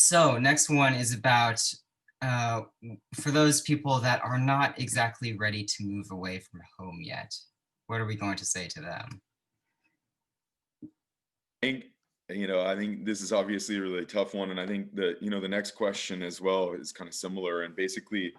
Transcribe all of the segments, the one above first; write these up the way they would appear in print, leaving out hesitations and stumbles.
So next one is about uh, for those people that are not exactly ready to move away from home yet. What are we going to say to them? think, I think this is obviously a really tough one. And I think that, the next question as well is kind of similar. And basically,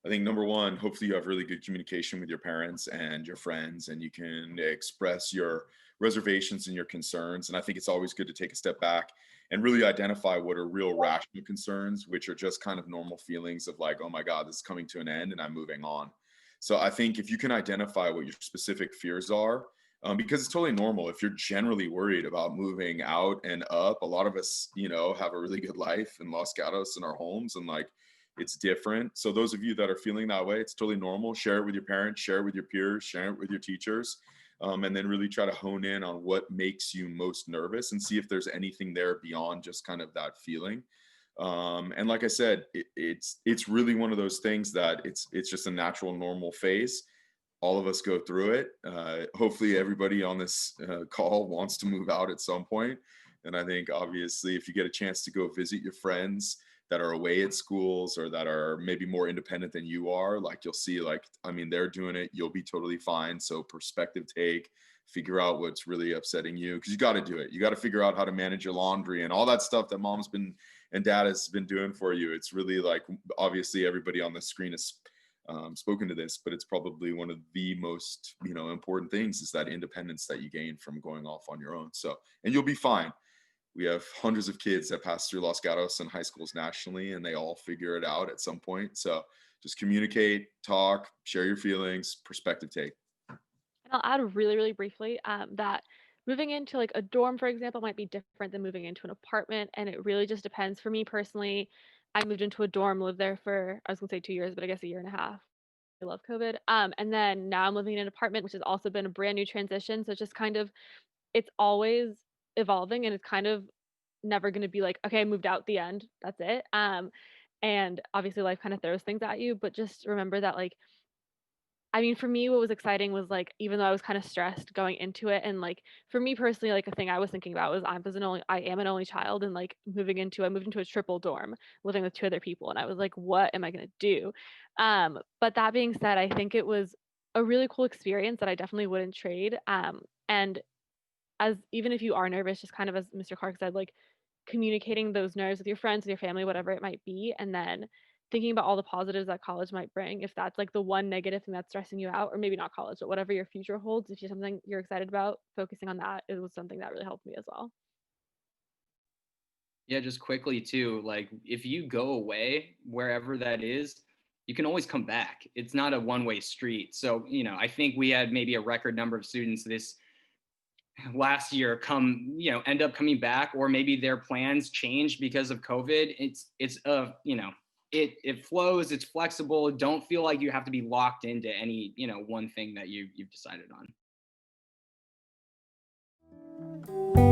I think number one, hopefully you have really good communication with your parents and your friends, and you can express your reservations and your concerns. And I think it's always good to take a step back and really identify what are real rational concerns, which are just kind of normal feelings of like, oh my God, this is coming to an end and I'm moving on. So I think if you can identify what your specific fears are, because it's totally normal if you're generally worried about moving out and up. A lot of us, have a really good life in Los Gatos in our homes, and like it's different. So those of you that are feeling that way, it's totally normal. Share it with your parents, share it with your peers, share it with your teachers, and then really try to hone in on what makes you most nervous and see if there's anything there beyond just kind of that feeling. And like I said, it's really one of those things that it's just a natural, normal phase. All of us go through it. Hopefully everybody on this call wants to move out at some point. And I think obviously if you get a chance to go visit your friends that are away at schools or that are maybe more independent than you are, like you'll see, like, I mean, they're doing it, you'll be totally fine. So perspective take, figure out what's really upsetting you, because you got to do it. You got to figure out how to manage your laundry and all that stuff that mom's been and dad has been doing for you. It's really like, obviously everybody on the screen is spoken to this, but it's probably one of the most, important things is that independence that you gain from going off on your own. So, and you'll be fine. We have hundreds of kids that pass through Los Gatos and high schools nationally, and they all figure it out at some point. So just communicate, talk, share your feelings, perspective take. And I'll add really, really briefly that moving into like a dorm, for example, might be different than moving into an apartment. And it really just depends. For me personally, I moved into a dorm, lived there for, I was going to say 2 years, but I guess a year and a half. I love COVID. And then now I'm living in an apartment, which has also been a brand new transition. So it's just kind of, it's always evolving and it's kind of never going to be like, okay, I moved out the end. That's it. And obviously life kind of throws things at you, but just remember that like I mean, for me, what was exciting was, like, even though I was kinda stressed going into it and, like, for me personally, like, a thing I was thinking about was I am an only child and, like, I moved into a triple dorm, living with 2 other people, and I was like, "What am I gonna do?" But that being said, I think it was a really cool experience that I definitely wouldn't trade, and as even if you are nervous, just kind of as Mr. Clark said, like, communicating those nerves with your friends, with your family, whatever it might be, and then thinking about all the positives that college might bring. If that's like the one negative thing that's stressing you out, or maybe not college, but whatever your future holds, if you're something you're excited about, focusing on that, it was something that really helped me as well. Yeah, just quickly too, like if you go away wherever that is, you can always come back. It's not a one-way street. So, I think we had maybe a record number of students this last year end up coming back, or maybe their plans change because of COVID. It flows, it's flexible. Don't feel like you have to be locked into any, one thing that you've decided on.